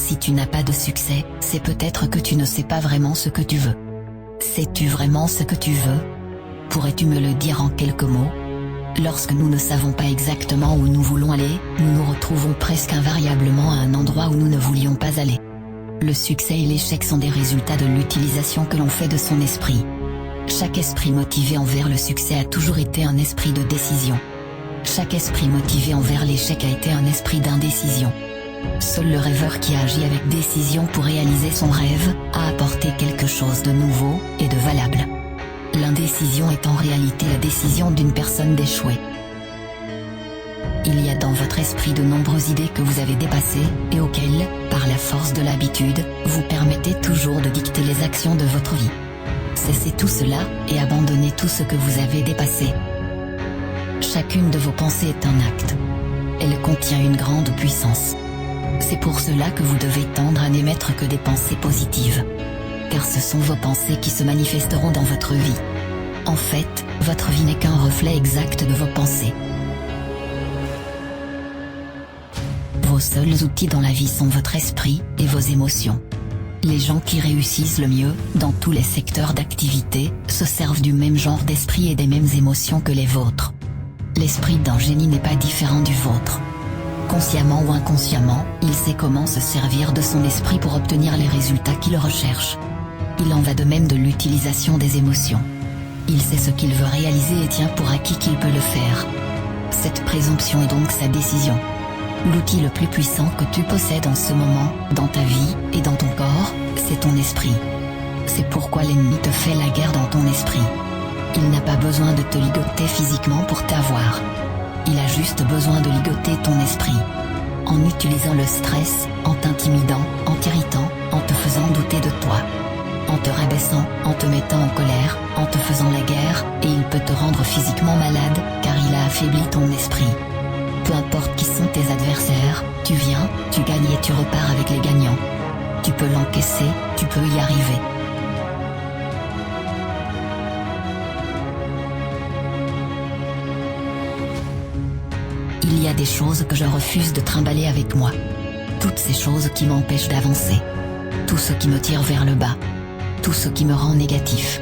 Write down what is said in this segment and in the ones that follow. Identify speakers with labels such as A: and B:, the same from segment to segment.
A: Si tu n'as pas de succès, c'est peut-être que tu ne sais pas vraiment ce que tu veux. Sais-tu vraiment ce que tu veux? Pourrais-tu me le dire en quelques mots? Lorsque nous ne savons pas exactement où nous voulons aller, nous nous retrouvons presque invariablement à un endroit où nous ne voulions pas aller. Le succès et l'échec sont des résultats de l'utilisation que l'on fait de son esprit. Chaque esprit motivé envers le succès a toujours été un esprit de décision. Chaque esprit motivé envers l'échec a été un esprit d'indécision. Seul le rêveur qui agit avec décision pour réaliser son rêve, a apporté quelque chose de nouveau, et de valable. L'indécision est en réalité la décision d'une personne d'échouer. Il y a dans votre esprit de nombreuses idées que vous avez dépassées, et auxquelles, par la force de l'habitude, vous permettez toujours de dicter les actions de votre vie. Cessez tout cela, et abandonnez tout ce que vous avez dépassé. Chacune de vos pensées est un acte. Elle contient une grande puissance. C'est pour cela que vous devez tendre à n'émettre que des pensées positives. Car ce sont vos pensées qui se manifesteront dans votre vie. En fait, votre vie n'est qu'un reflet exact de vos pensées. Vos seuls outils dans la vie sont votre esprit et vos émotions. Les gens qui réussissent le mieux, dans tous les secteurs d'activité, se servent du même genre d'esprit et des mêmes émotions que les vôtres. L'esprit d'un génie n'est pas différent du vôtre. Consciemment ou inconsciemment, il sait comment se servir de son esprit pour obtenir les résultats qu'il recherche. Il en va de même de l'utilisation des émotions. Il sait ce qu'il veut réaliser et tient pour acquis qu'il peut le faire. Cette présomption est donc sa décision. L'outil le plus puissant que tu possèdes en ce moment, dans ta vie, et dans ton corps, c'est ton esprit. C'est pourquoi l'ennemi te fait la guerre dans ton esprit. Il n'a pas besoin de te ligoter physiquement pour t'avoir. Il a juste besoin de ligoter ton esprit. En utilisant le stress, en t'intimidant, en t'irritant, en te faisant douter de toi. En te rabaissant, en te mettant en colère, en te faisant la guerre, et il peut te rendre physiquement malade, car il a affaibli ton esprit. Peu importe qui sont tes adversaires, tu viens, tu gagnes et tu repars avec les gagnants. Tu peux l'encaisser, tu peux y arriver. Il y a des choses que je refuse de trimballer avec moi. Toutes ces choses qui m'empêchent d'avancer. Tout ce qui me tire vers le bas. Tout ce qui me rend négatif.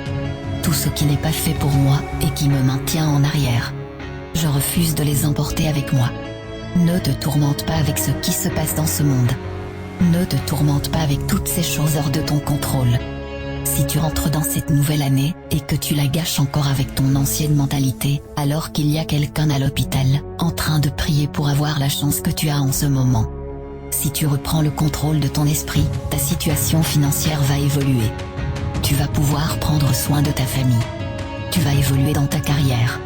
A: Tout ce qui n'est pas fait pour moi et qui me maintient en arrière. Je refuse de les emporter avec moi. Ne te tourmente pas avec ce qui se passe dans ce monde. Ne te tourmente pas avec toutes ces choses hors de ton contrôle. Si tu entres dans cette nouvelle année, et que tu la gâches encore avec ton ancienne mentalité, alors qu'il y a quelqu'un à l'hôpital, en train de prier pour avoir la chance que tu as en ce moment. Si tu reprends le contrôle de ton esprit, ta situation financière va évoluer. Tu vas pouvoir prendre soin de ta famille. Tu vas évoluer dans ta carrière.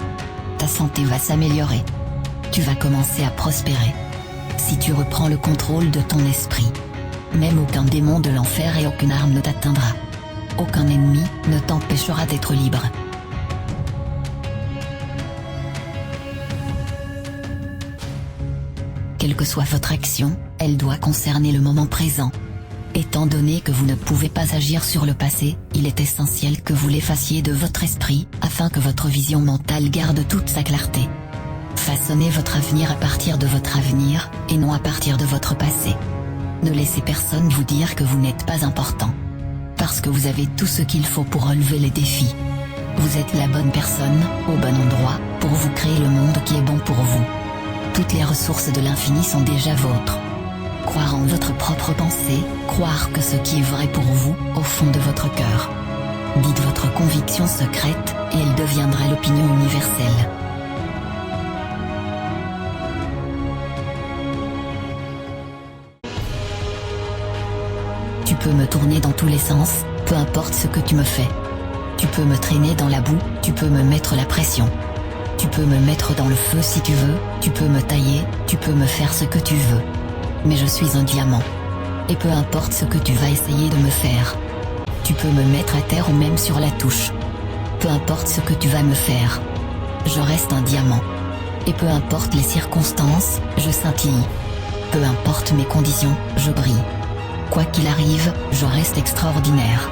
A: Ta santé va s'améliorer. Tu vas commencer à prospérer. Si tu reprends le contrôle de ton esprit, même aucun démon de l'enfer et aucune arme ne t'atteindra. Aucun ennemi ne t'empêchera d'être libre. Quelle que soit votre action, elle doit concerner le moment présent. Étant donné que vous ne pouvez pas agir sur le passé, il est essentiel que vous l'effaciez de votre esprit, afin que votre vision mentale garde toute sa clarté. Façonnez votre avenir à partir de votre avenir, et non à partir de votre passé. Ne laissez personne vous dire que vous n'êtes pas important. Parce que vous avez tout ce qu'il faut pour relever les défis. Vous êtes la bonne personne, au bon endroit, pour vous créer le monde qui est bon pour vous. Toutes les ressources de l'infini sont déjà vôtres. Croire en votre propre pensée, croire que ce qui est vrai pour vous, au fond de votre cœur. Dites votre conviction secrète, et elle deviendra l'opinion universelle. Tu peux me tourner dans tous les sens, peu importe ce que tu me fais. Tu peux me traîner dans la boue, tu peux me mettre la pression. Tu peux me mettre dans le feu si tu veux, tu peux me tailler, tu peux me faire ce que tu veux. Mais je suis un diamant. Et peu importe ce que tu vas essayer de me faire. Tu peux me mettre à terre ou même sur la touche. Peu importe ce que tu vas me faire. Je reste un diamant. Et peu importe les circonstances, je scintille. Peu importe mes conditions, je brille. Quoi qu'il arrive, je reste extraordinaire.